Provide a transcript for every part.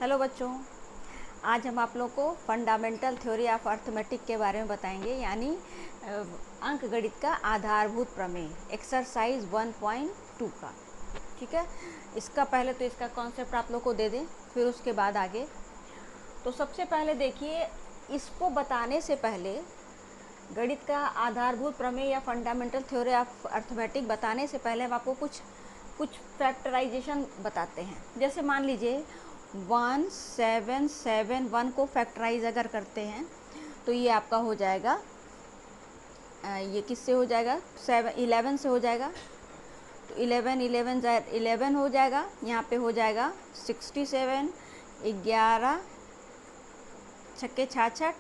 Hello बच्चों, आज हम आप लोग को फंडामेंटल थ्योरी ऑफ अर्थमेटिक के बारे में बताएंगे, यानी अंकगणित का आधारभूत प्रमेय, एक्सरसाइज 1.2 का। ठीक है, इसका पहले तो इसका कॉन्सेप्ट आप लोग को दे दें, फिर उसके बाद आगे। तो सबसे पहले देखिए, इसको बताने से पहले गणित का आधारभूत प्रमेय या फंडामेंटल थ्योरी ऑफ अर्थमेटिक बताने से पहले हम आपको कुछ फैक्टराइजेशन बताते हैं। जैसे मान लीजिए 1771 को फैक्टराइज अगर करते हैं तो ये आपका हो जाएगा, ये किससे हो जाएगा, 11 से हो जाएगा। तो 11 हो जाएगा, यहाँ पे हो जाएगा 67, 11 छक्के 66,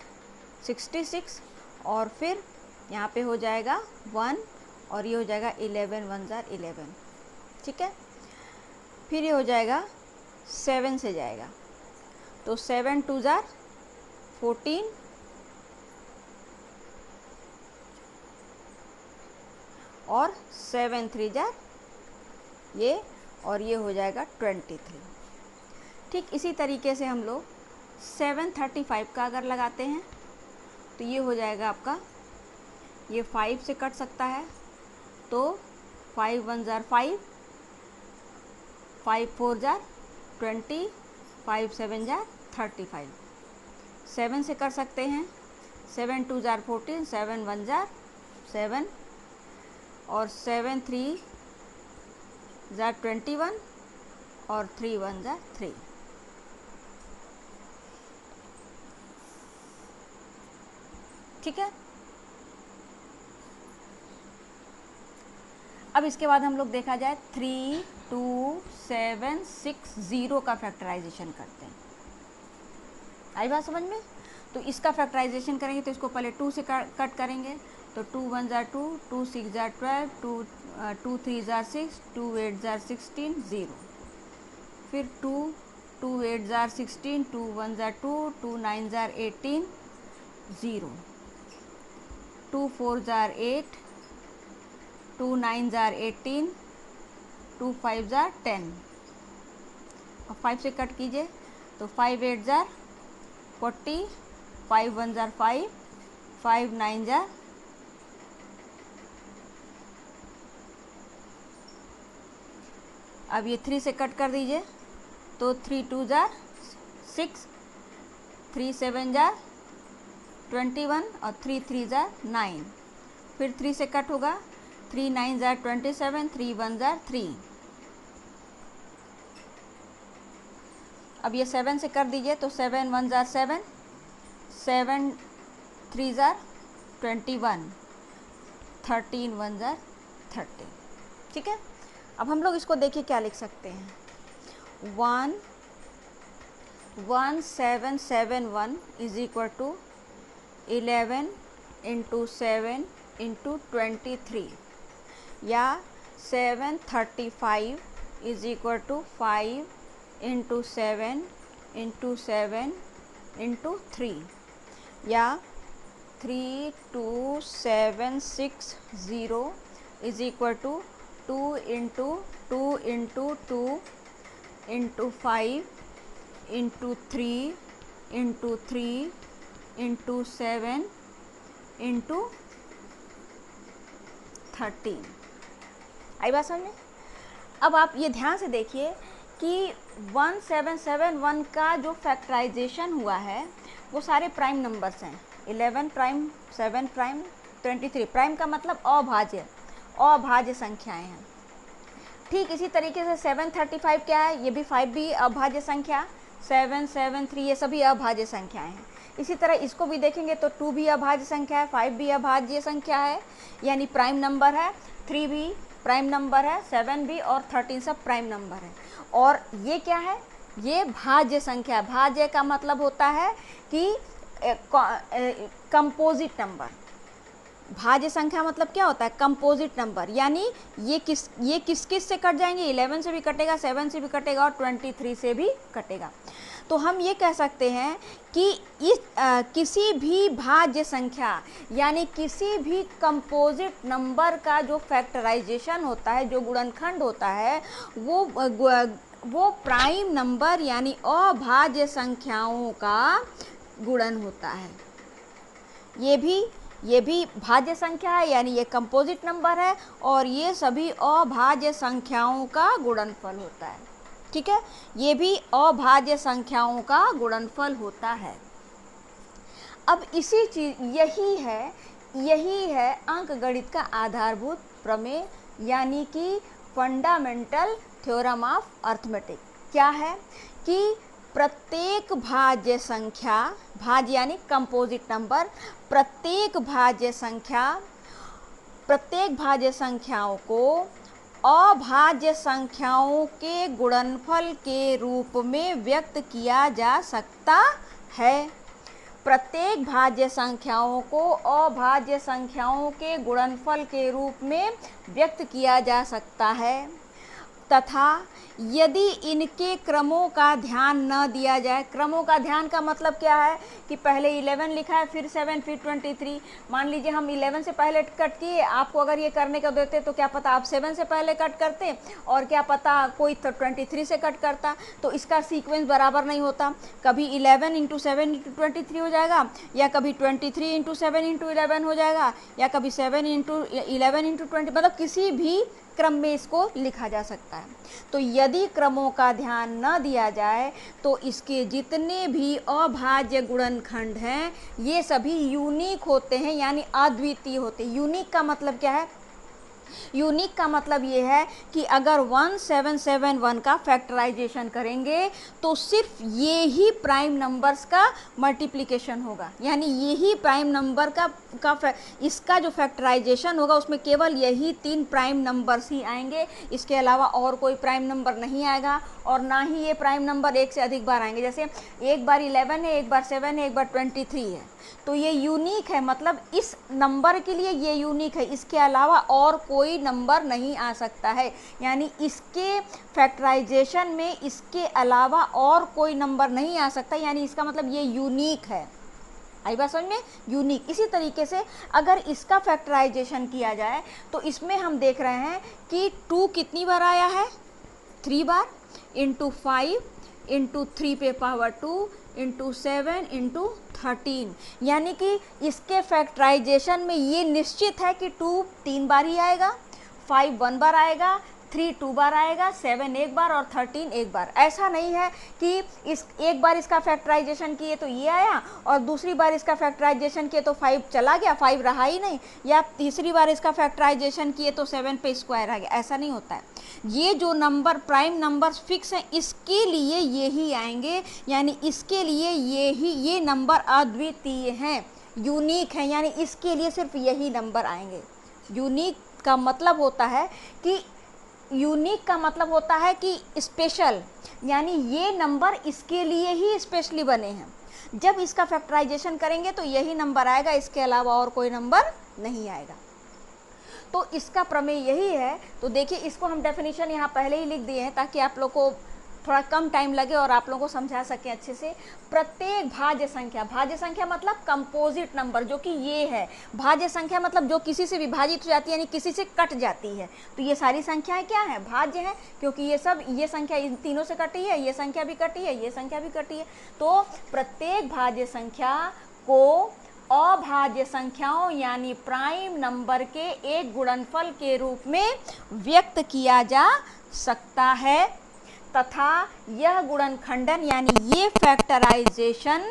66, और फिर यहाँ पे हो जाएगा 1, और ये हो जाएगा 11 1 जार 11। ठीक है, फिर ये हो जाएगा 7 से जाएगा, तो 7 2 जार 14, और 7 3 जार ये, और ये हो जाएगा 23। ठीक इसी तरीके से हम लोग 735 का अगर लगाते हैं तो ये हो जाएगा आपका, ये 5 से कट सकता है, तो 5 1 जार 5, 5 4 जार 20, 5 7 जार 35। 7 से कर सकते हैं, 7 2 जार 14, 7 1 जार 7, और 7 3 जार 21, और 3 1 जार 3। ठीक है, अब इसके बाद हम लोग देखा जाए 3 2 7 6 0 का फैक्टराइजेशन करते हैं। आई बात समझ में? तो इसका फैक्टराइजेशन करेंगे तो इसको पहले 2 से कट करेंगे, तो 2 1 जार 2, 2 6 जार 12, 2 3 जार 6, 2 8 जार 16 0, फिर 2 8 jar 16, 2 1 jar 2, 2 9 jar 18 0, 2 4 jar 8, 2 9 jar 18, 2 5 jar 10, और 5 से कट कीजिए तो 5 8 जार 40, 5 1 जार 5, 5 9 जार, अब ये 3 से कट कर दीजिए तो 3 2 जार 6, 3 7 जार 21, और 3 3 जार 9, फिर 3 से कट होगा, 3 9 जार 27, 3 1 जार 3। अब ये 7 से कर दीजिए तो 7 1 जार 7, 7 3 जार 21, 13 1 जार 30। ठीक है, अब हम लोग इसको देखिए क्या लिख सकते हैं, 1771 is equal to 11 into 7 into 23, या 735 is equal to 5 into 7 into 7 into 3, या 32760 is equal to 2 into 2 into 2 into 5 into 3 into 3 into 7 into 13। आई बात समझ में? अब आप ये ध्यान से देखिए कि 1771 का जो फैक्टराइजेशन हुआ है वो सारे प्राइम नंबर्स हैं, 11 प्राइम, 7 प्राइम, 23 प्राइम, का मतलब अभाज्य संख्याएं हैं। ठीक इसी तरीके से 735 क्या है, ये भी 5 भी अभाज्य संख्या, 7 7 3 ये सभी अभाज्य संख्याएं हैं। इसी तरह इसको भी देखेंगे तो 2 भी अभाज्य संख्या है, 5 भी अभाज्य संख्या है, यानी प्राइम नंबर है, 3 भी प्राइम नंबर है, 7 भी, और 13 सब प्राइम नंबर है। और ये क्या है, ये भाज्य संख्या। भाज्य का मतलब होता है कि कंपोजिट नंबर। भाज्य संख्या मतलब क्या होता है, कंपोजिट नंबर, यानी ये किस किस से कट जाएंगे, 11 से भी कटेगा, 7 से भी कटेगा, और 23 से भी कटेगा। तो हम ये कह सकते हैं कि इस किसी भी भाज्य संख्या यानी किसी भी कंपोजिट नंबर का जो फैक्टराइजेशन होता है, जो गुणनखंड होता है, वो वो प्राइम नंबर यानी अभाज्य संख्याओं का गुणन होता है। ये भी भाज्य संख्या है, यानी ये कंपोजिट नंबर है, और ये सभी अभाज्य संख्याओं का गुणनफल होता है। ठीक है, ये भी अभाज्य संख्याओं का गुणनफल होता है। अब इसी चीज यही है अंकगणित का आधारभूत प्रमेय, यानी कि फंडामेंटल थ्योरम ऑफ अर्थमेटिक। क्या है कि प्रत्येक भाज्य संख्या, भाज्य यानी कंपोजिट नंबर, प्रत्येक भाज्य संख्याओं को अभाज्य संख्याओं के गुणनफल के रूप में व्यक्त किया जा सकता है। प्रत्येक भाज्य संख्याओं को अभाज्य संख्याओं के गुणनफल के रूप में व्यक्त किया जा सकता है, तथा यदि इनके क्रमों का ध्यान न दिया जाए। क्रमों का ध्यान का मतलब क्या है कि पहले 11 लिखा है, फिर 7, फिर 23। मान लीजिए हम 11 से पहले कट किए, आपको अगर ये करने को देते तो क्या पता आप 7 से पहले कट करते, और क्या पता कोई 23 से कट करता, तो इसका सीक्वेंस बराबर नहीं होता। कभी 11 × 7 × 23 हो जाएगा, या कभी 23 × 7 × 11 हो जाएगा, या कभी 7 × 11 × 20, मतलब किसी भी क्रम में इसको लिखा जा सकता है। तो यदि क्रमों का ध्यान न दिया जाए तो इसके जितने भी अभाज्य गुणनखंड हैं ये सभी यूनिक होते हैं, यानी अद्वितीय होते हैं। यूनिक का मतलब क्या है? यूनिक का मतलब ये है कि अगर 1771 का फैक्टराइजेशन करेंगे तो सिर्फ ये ही प्राइम नंबर्स का मल्टीप्लिकेशन होगा, यानी यही प्राइम नंबर का इसका जो फैक्टराइजेशन होगा उसमें केवल यही 3 प्राइम नंबर्स ही आएंगे, इसके अलावा और कोई प्राइम नंबर नहीं आएगा, और ना ही ये प्राइम नंबर एक से अधिक बार आएंगे। जैसे एक बार 11 है, एक बार 7 है, एक बार 23 है, तो ये यूनिक है, मतलब इस नंबर के लिए ये यूनिक है, इसके अलावा और कोई नंबर नहीं आ सकता है, यानी इसके फैक्टराइजेशन में इसके अलावा और कोई नंबर नहीं आ सकता, यानी इसका मतलब ये यूनिक है। आई बात समझ में? यूनिक। इसी तरीके से अगर इसका फैक्टराइजेशन किया जाए तो इसमें हम देख रहे हैं कि 2 कितनी बार आया है? 3 बार, इंटू 5 इंटू 3 पे पावर 2 इंटू 7 इंटू 13, यानी कि इसके फैक्टराइजेशन में ये निश्चित है कि 2 3 बार ही आएगा, 5 1 बार आएगा, 3 2 बार आएगा, 7 1 बार और 13 1 बार। ऐसा नहीं है कि इस एक बार इसका फैक्टराइजेशन किए तो ये आया और दूसरी बार इसका फैक्टराइजेशन किए तो 5 चला गया, 5 रहा ही नहीं, या तीसरी बार इसका फैक्टराइजेशन किए तो 7 पे स्क्वायर आ गया। ऐसा नहीं होता है। ये जो नंबर प्राइम नंबर्स फिक्स हैं इसके लिए ये ही आएंगे, यानी इसके लिए ये नंबर अद्वितीय हैं, यूनिक हैं, यानी इसके लिए सिर्फ यही नंबर आएंगे। यूनिक का मतलब होता है कि स्पेशल, यानी ये नंबर इसके लिए ही स्पेशली बने हैं। जब इसका फैक्टराइजेशन करेंगे तो यही नंबर आएगा, इसके अलावा और कोई नंबर नहीं आएगा। तो इसका प्रमेय यही है। तो देखिए, इसको हम डेफिनेशन यहाँ पहले ही लिख दिए हैं ताकि आप लोग को थोड़ा कम टाइम लगे और आप लोगों को समझा सकें अच्छे से। प्रत्येक भाज्य संख्या मतलब कंपोजिट नंबर, जो कि ये है। भाज्य संख्या मतलब जो किसी से विभाजित हो जाती है, यानी किसी से कट जाती है। तो ये सारी संख्याएं क्या हैं? भाज्य हैं, क्योंकि ये संख्या इन तीनों से कटी है, ये संख्या भी कटी है, ये संख्या भी कटी है। तो प्रत्येक भाज्य संख्या को अभाज्य संख्याओं यानी प्राइम नंबर के एक गुणनफल के रूप में व्यक्त किया जा सकता है, तथा यह गुणनखंडन यानी ये फैक्टराइजेशन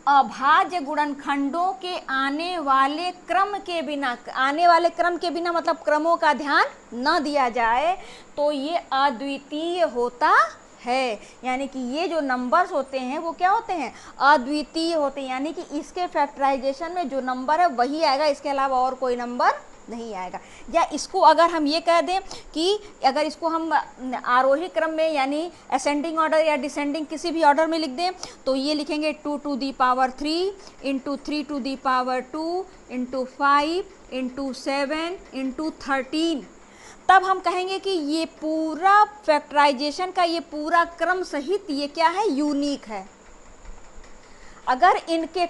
अभाज्य गुणनखंडों के आने वाले क्रम के बिना मतलब क्रमों का ध्यान न दिया जाए तो ये अद्वितीय होता है। यानी कि ये जो नंबर्स होते हैं वो क्या होते हैं? अद्वितीय होते हैं, यानी कि इसके फैक्टराइजेशन में जो नंबर है वही आएगा, इसके अलावा और कोई नंबर नहीं आएगा। या इसको अगर हम ये कह दें कि अगर इसको हम आरोही क्रम में यानी असेंडिंग ऑर्डर या डिसेंडिंग किसी भी ऑर्डर में लिख दें तो ये लिखेंगे 2 to the power 3 into 3 to the power 2 into 5 into 7 into 13। तब हम कहेंगे कि ये पूरा फैक्टराइजेशन का ये पूरा क्रम सहित ये क्या है? यूनिक है। अगर इनके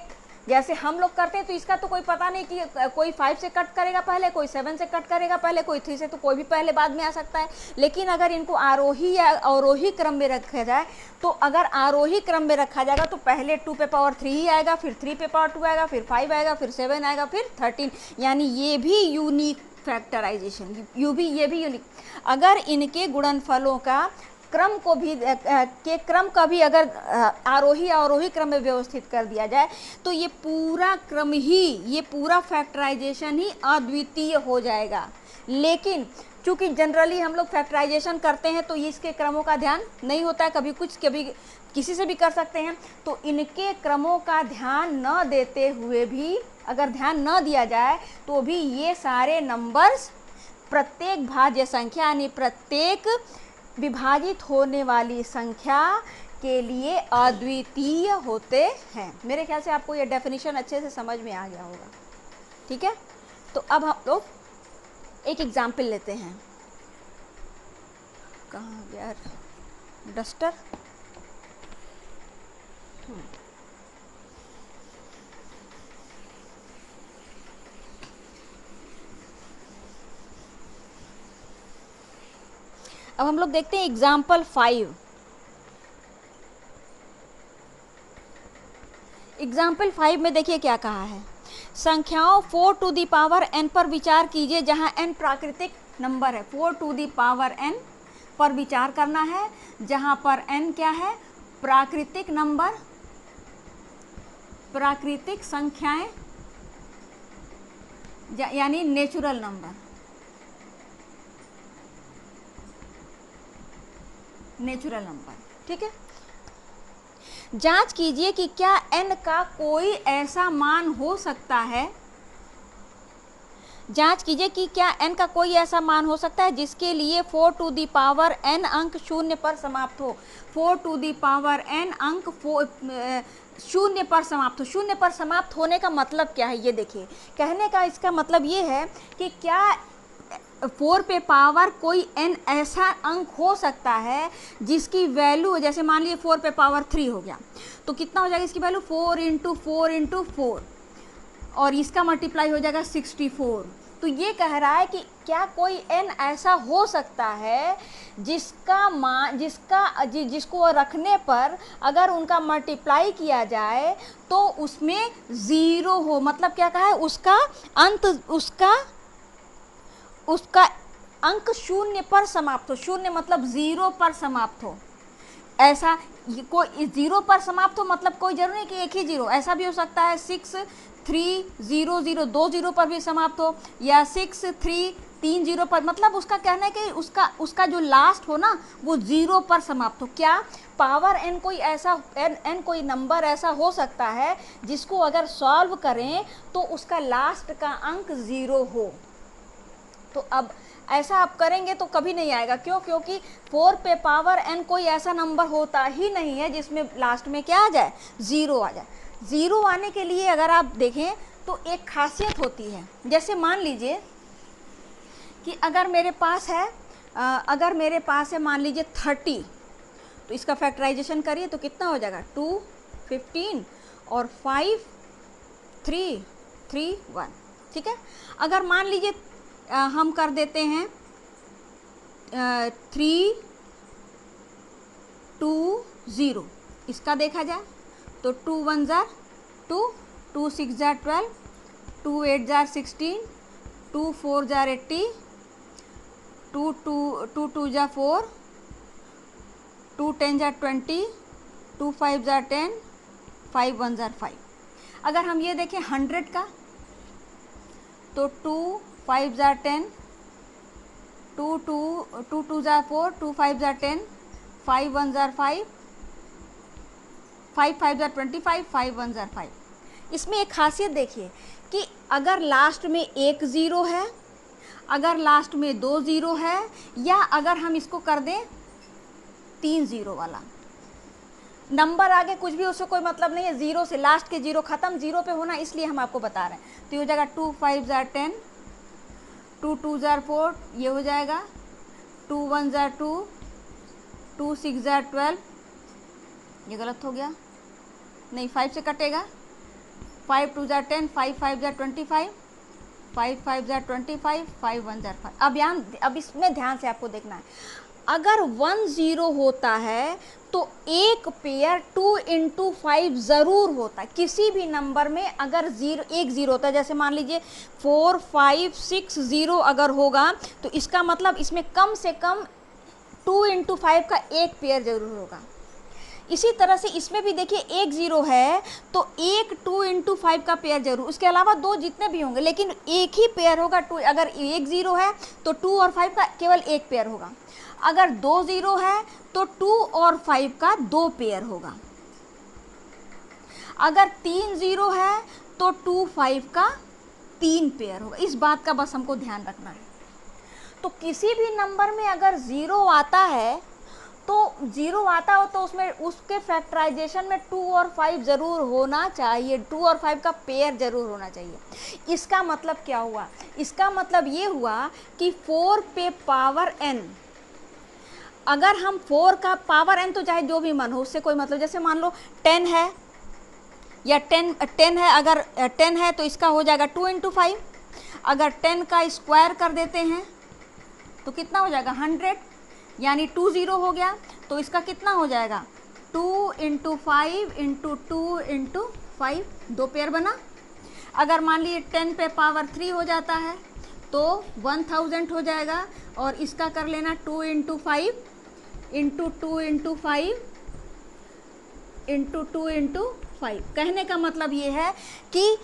जैसे हम लोग करते हैं तो इसका तो कोई पता नहीं कि कोई 5 से कट करेगा पहले, कोई 7 से कट करेगा पहले, कोई 3 से, तो कोई भी पहले बाद में आ सकता है। लेकिन अगर इनको आरोही या अवरोही क्रम में रखा जाए तो अगर आरोही क्रम में रखा जाएगा तो पहले 2 पे पावर 3 ही आएगा, फिर 3 पे पावर 2 आएगा, फिर 5 आएगा, फिर 7 आएगा, फिर 13, यानी ये भी यूनिक फैक्टराइजेशन, ये भी यूनिक। अगर इनके गुणनफलों का क्रम को भी के क्रम का भी अगर आरोही अवरोही क्रम में व्यवस्थित कर दिया जाए तो ये पूरा क्रम ही, ये पूरा फैक्टराइजेशन ही अद्वितीय हो जाएगा। लेकिन चूंकि जनरली हम लोग फैक्टराइजेशन करते हैं तो इसके क्रमों का ध्यान नहीं होता है, कभी कुछ कभी किसी से भी कर सकते हैं, तो इनके क्रमों का ध्यान न देते हुए भी, अगर ध्यान न दिया जाए तो भी ये सारे नंबर्स प्रत्येक भाज्य संख्या यानी प्रत्येक विभाजित होने वाली संख्या के लिए अद्वितीय होते हैं। मेरे ख्याल से आपको ये डेफिनेशन अच्छे से समझ में आ गया होगा। ठीक है, तो अब हम लोग एक एग्जाम्पल लेते हैं। कहाँ गया डस्टर? अब हम लोग देखते हैं एग्जाम्पल 5। एग्जाम्पल 5 में देखिए क्या कहा है, संख्याओं 4 टू दी पावर n पर विचार कीजिए जहां n प्राकृतिक नंबर है। 4 टू दी पावर n पर विचार करना है जहां पर n क्या है, प्राकृतिक नंबर, प्राकृतिक संख्याएं यानी नेचुरल नंबर, नेचुरल नंबर। ठीक है, जांच कीजिए कि क्या n का कोई ऐसा मान हो सकता है, जांच कीजिए कि क्या n का कोई ऐसा मान हो सकता है जिसके लिए 4 टू दी पावर n अंक शून्य पर समाप्त हो। 4 टू दी पावर n अंक शून्य पर समाप्त हो। शून्य पर समाप्त होने का मतलब क्या है, ये देखिए, कहने का इसका मतलब ये है कि क्या 4 पे पावर कोई n ऐसा अंक हो सकता है जिसकी वैल्यू, जैसे मान लीजिए 4 पे पावर 3 हो गया तो कितना हो जाएगा इसकी वैल्यू, 4 इंटू 4 इंटू 4, और इसका मल्टीप्लाई हो जाएगा 64। तो ये कह रहा है कि क्या कोई n ऐसा हो सकता है जिसका मान, जिसको रखने पर अगर उनका मल्टीप्लाई किया जाए तो उसमें 0 हो। मतलब क्या कहा है, उसका अंत, उसका अंक शून्य पर समाप्त हो। शून्य मतलब 0 पर समाप्त हो। ऐसा कोई 0 पर समाप्त हो मतलब कोई जरूरी नहीं कि एक ही 0, ऐसा भी हो सकता है 6 3 0 0, 2 0 पर भी समाप्त हो, या 6 3 3 0 पर, मतलब उसका कहना है कि उसका जो लास्ट हो ना वो 0 पर समाप्त हो। क्या पावर n कोई ऐसा n कोई नंबर ऐसा हो सकता है जिसको अगर सॉल्व करें तो उसका लास्ट का अंक 0 हो। तो अब ऐसा आप करेंगे तो कभी नहीं आएगा। क्यों? क्योंकि 4 पे पावर n कोई ऐसा नंबर होता ही नहीं है जिसमें लास्ट में क्या आ जाए, 0 आ जाए। 0 आने के लिए अगर आप देखें तो एक खासियत होती है। जैसे मान लीजिए कि अगर मेरे पास है मान लीजिए 30, तो इसका फैक्टराइजेशन करिए तो कितना हो जाएगा, 2 15 और 5 3 3 1। ठीक है, अगर मान लीजिए हम कर देते हैं 3 2 0, इसका देखा जाए तो 2 1 jar 2, 2 6 jar 12, 2 8 jar 16, 2 4 jar 80, 2 2 jar 4, 2 10 jar 20, 2 5 jar 10, 5 1 jar 5। अगर हम ये देखें 100 का तो 2 5 jar 10, 2 2 jar 4, 2 5 jar 10, 5 1 jar 5, 5 5 jar 25, 5 1 jar 5। इसमें एक खासियत देखिए कि अगर लास्ट में एक 0 है, अगर लास्ट में 2 0 है, या अगर हम इसको कर दें 3 0 वाला नंबर, आगे कुछ भी उससे कोई मतलब नहीं है, 0 से लास्ट के 0 खत्म, 0 पे होना, इसलिए हम आपको बता रहे हैं। तो ये हो जाएगा 2 5 जार 10, 2 2 जार 4, ये हो जाएगा 2 1 जार 2, 2 6 जार 12, ये गलत हो गया, नहीं 5 से कटेगा, 5 2 ज़ा 10, 5 5 ज़ा 25, 5 5 ज़ा 25, 5 1 ज़ा 5। अब इसमें ध्यान से आपको देखना है, अगर 1 0 होता है तो एक पेयर 2 इंटू 5 ज़रूर होता है। किसी भी नंबर में अगर एक ज़ीरो होता है, जैसे मान लीजिए 4 5 6 0 अगर होगा, तो इसका मतलब इसमें कम से कम 2 इंटू 5 का एक पेयर ज़रूर होगा। इसी तरह से इसमें भी देखिए एक ज़ीरो है तो एक 2 इंटू 5 का पेयर जरूर, उसके अलावा दो जितने भी होंगे लेकिन एक ही पेयर होगा। टू, अगर एक ज़ीरो है तो 2 और 5 का केवल एक पेयर होगा। अगर 2 ज़ीरो है तो 2 और 5 का 2 पेयर होगा। अगर 3 ज़ीरो है तो 2 5 का 3 पेयर होगा। इस बात का बस हमको ध्यान रखना है। तो किसी भी नंबर में अगर ज़ीरो आता है तो ज़ीरो आता हो तो उसमें उसके फैक्टराइजेशन में 2 और 5 ज़रूर होना चाहिए, 2 और 5 का पेयर ज़रूर होना चाहिए। इसका मतलब क्या हुआ? इसका मतलब ये हुआ कि 4 पे पावर n, अगर हम 4 का पावर n तो चाहे जो भी मन हो उससे कोई मतलब, जैसे मान लो 10 है या 10 है, अगर 10 है तो इसका हो जाएगा 2 इंटू 5। अगर 10 का स्क्वायर कर देते हैं तो कितना हो जाएगा 100, यानी 2 0 हो गया। तो इसका कितना हो जाएगा 2 इंटू 5 इंटू 2 इंटू 5, 2 पेयर बना। अगर मान लीजिए 10 पे पावर 3 हो जाता है तो 1000 हो जाएगा, और इसका कर लेना 2 into 5 into 2 into 5 into 2 into 5। कहने का मतलब ये है कि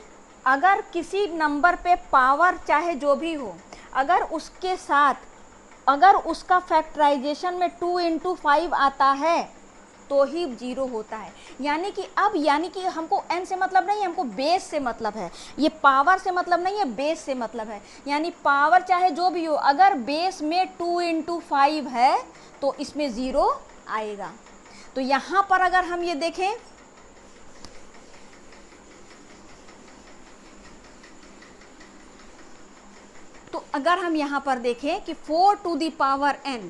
अगर किसी नंबर पे पावर चाहे जो भी हो, अगर उसके साथ अगर उसका फैक्टराइजेशन में 2 इंटू 5 आता है तो ही ज़ीरो होता है। यानी कि हमको n से मतलब नहीं है, हमको बेस से मतलब है। ये पावर से मतलब नहीं है, बेस से मतलब है। यानी पावर चाहे जो भी हो, अगर बेस में 2 इंटू 5 है तो इसमें ज़ीरो आएगा। तो यहाँ पर अगर हम ये देखें तो अगर हम यहाँ पर देखें कि 4 टू दी पावर n,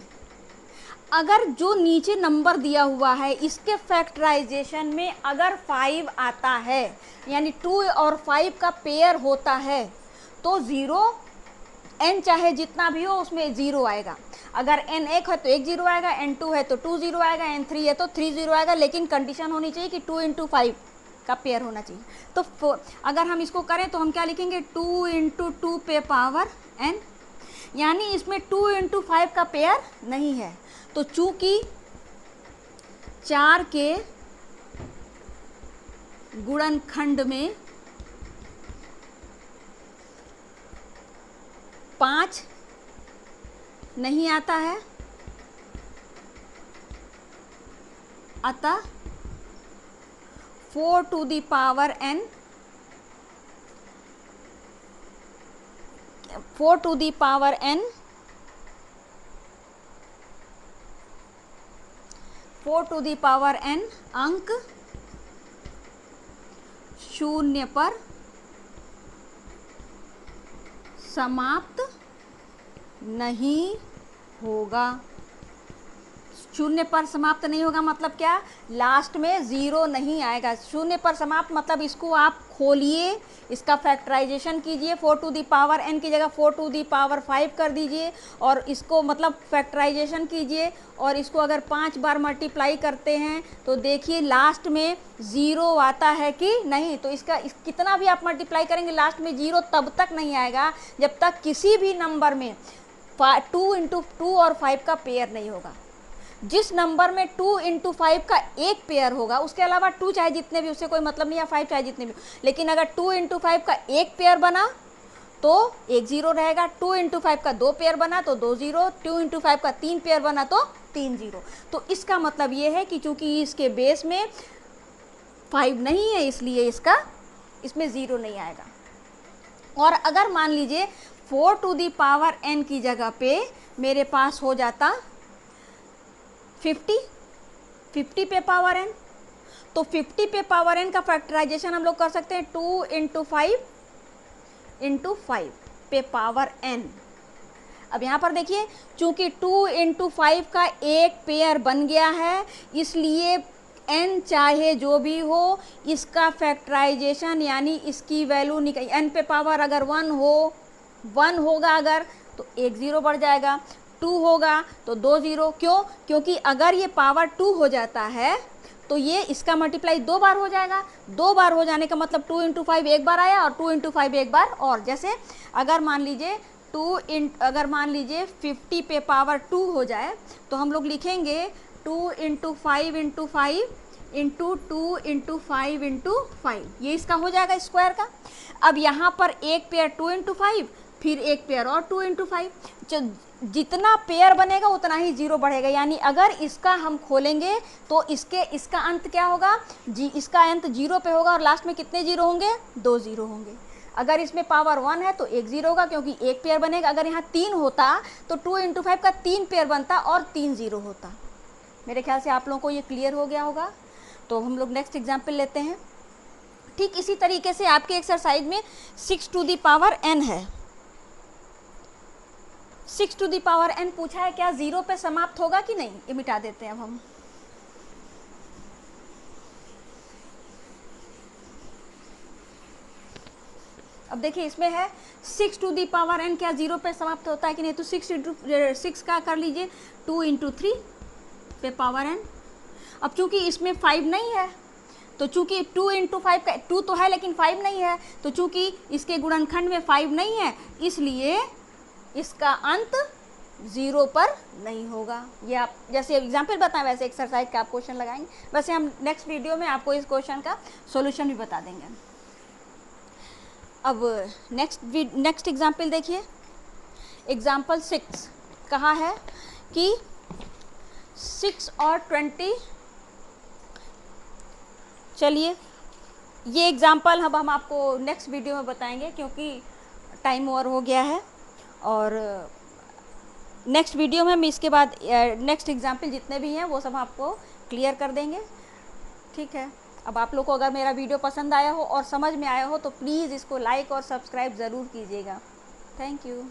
अगर जो नीचे नंबर दिया हुआ है इसके फैक्टराइजेशन में अगर 5 आता है, यानी 2 और 5 का पेयर होता है, तो ज़ीरो n चाहे जितना भी हो उसमें ज़ीरो आएगा। अगर n 1 है तो 1 ज़ीरो आएगा, n 2 है तो 2 ज़ीरो आएगा, n 3 है तो 3 ज़ीरो आएगा, लेकिन कंडीशन होनी चाहिए कि 2 इंटू 5 का पेयर होना चाहिए। तो अगर हम इसको करें तो हम क्या लिखेंगे 2 इंटू 2 पे पावर n, यानी इसमें 2 इंटू 5 का पेयर नहीं है। तो चूंकि 4 के गुणनखंड में 5 नहीं आता है, अतः 4 to the power n, 4 to the power n, 4 to the power n अंक शून्य पर समाप्त नहीं होगा। शून्य पर समाप्त नहीं होगा मतलब क्या? लास्ट में ज़ीरो नहीं आएगा। शून्य पर समाप्त मतलब इसको आप खोलिए, इसका फैक्टराइजेशन कीजिए, 4 टू दी पावर n की जगह 4 टू दी पावर 5 कर दीजिए, और इसको मतलब फैक्टराइजेशन कीजिए, और इसको अगर 5 बार मल्टीप्लाई करते हैं तो देखिए लास्ट में ज़ीरो आता है कि नहीं। तो कितना भी आप मल्टीप्लाई करेंगे लास्ट में ज़ीरो तब तक नहीं आएगा जब तक किसी भी नंबर में 2 इंटू 2 और 5 का पेयर नहीं होगा। जिस नंबर में 2 इंटू 5 का एक पेयर होगा, उसके अलावा 2 चाहे जितने भी, उससे कोई मतलब नहीं है, 5 चाहे जितने भी, लेकिन अगर 2 इंटू 5 का एक पेयर बना तो एक ज़ीरो रहेगा, 2 इंटू 5 का 2 पेयर बना तो 2 ज़ीरो, 2 इंटू 5 का 3 पेयर बना तो 3 ज़ीरो। तो इसका मतलब ये है कि चूंकि इसके बेस में 5 नहीं है इसलिए इसमें ज़ीरो नहीं आएगा। और अगर मान लीजिए 4 टू दी पावर n की जगह पे मेरे पास हो जाता 50 पे पावर n, तो 50 पे पावर n का फैक्टराइजेशन हम लोग कर सकते हैं 2 इंटू 5 इंटू 5 पे पावर n। अब यहाँ पर देखिए चूंकि 2 इंटू 5 का एक पेयर बन गया है, इसलिए n चाहे जो भी हो, इसका फैक्टराइजेशन यानी इसकी वैल्यू निकल, n पे पावर अगर 1 हो, 1 होगा अगर तो एक ज़ीरो बढ़ जाएगा, 2 होगा तो 2 ज़ीरो। क्यों? क्योंकि अगर ये पावर 2 हो जाता है तो ये इसका मल्टीप्लाई 2 बार हो जाएगा। 2 बार हो जाने का मतलब 2 इंटू 5 एक बार आया और 2 इंटू 5 एक बार और। जैसे अगर मान लीजिए अगर मान लीजिए 50 पे पावर 2 हो जाए तो हम लोग लिखेंगे 2 into 5 into 5 into 2 into 5 into 5, ये इसका हो जाएगा स्क्वायर का। अब यहाँ पर एक पेयर 2 इंटू 5, फिर एक पेयर और 2 इंटू 5, जितना पेयर बनेगा उतना ही जीरो बढ़ेगा। यानी अगर इसका हम खोलेंगे तो इसका अंत क्या होगा जी, इसका अंत जीरो पे होगा और लास्ट में कितने जीरो होंगे? 2 जीरो होंगे। अगर इसमें पावर 1 है तो एक जीरो होगा क्योंकि एक पेयर बनेगा। अगर यहाँ 3 होता तो 2 इंटू 5 का 3 पेयर बनता और 3 जीरो होता। मेरे ख्याल से आप लोगों को ये क्लियर हो गया होगा। तो हम लोग नेक्स्ट एग्जाम्पल लेते हैं। ठीक इसी तरीके से आपके एक्सरसाइज में 6 टू दी पावर n है। 6 टू दी पावर n पूछा है, क्या जीरो पे समाप्त होगा कि नहीं? ये मिटा देते हैं अब हम। अब देखिए इसमें है 6 टू दी पावर n, क्या जीरो पे समाप्त होता है कि नहीं? तो 6 का कर लीजिए 2 इंटू 3 पे पावर n। अब चूंकि इसमें 5 नहीं है तो चूंकि 2 इंटू 5 का 2 तो है लेकिन 5 नहीं है, तो चूंकि इसके गुणनखंड में 5 नहीं है इसलिए इसका अंत जीरो पर नहीं होगा। ये आप जैसे एग्जाम्पल बताएं वैसे एक्सरसाइज का आप क्वेश्चन लगाएंगे। वैसे हम नेक्स्ट वीडियो में आपको इस क्वेश्चन का सॉल्यूशन भी बता देंगे। अब नेक्स्ट एग्जाम्पल देखिए। एग्जाम्पल 6 कहा है कि 6 और 20, चलिए ये एग्जाम्पल अब हम आपको नेक्स्ट वीडियो में बताएंगे क्योंकि टाइम ओवर हो गया है। और नेक्स्ट वीडियो में हम इसके बाद नेक्स्ट एग्जाम्पल जितने भी हैं वो सब आपको क्लियर कर देंगे। ठीक है, अब आप लोग को अगर मेरा वीडियो पसंद आया हो और समझ में आया हो तो प्लीज़ इसको लाइक और सब्सक्राइब ज़रूर कीजिएगा। Thank you.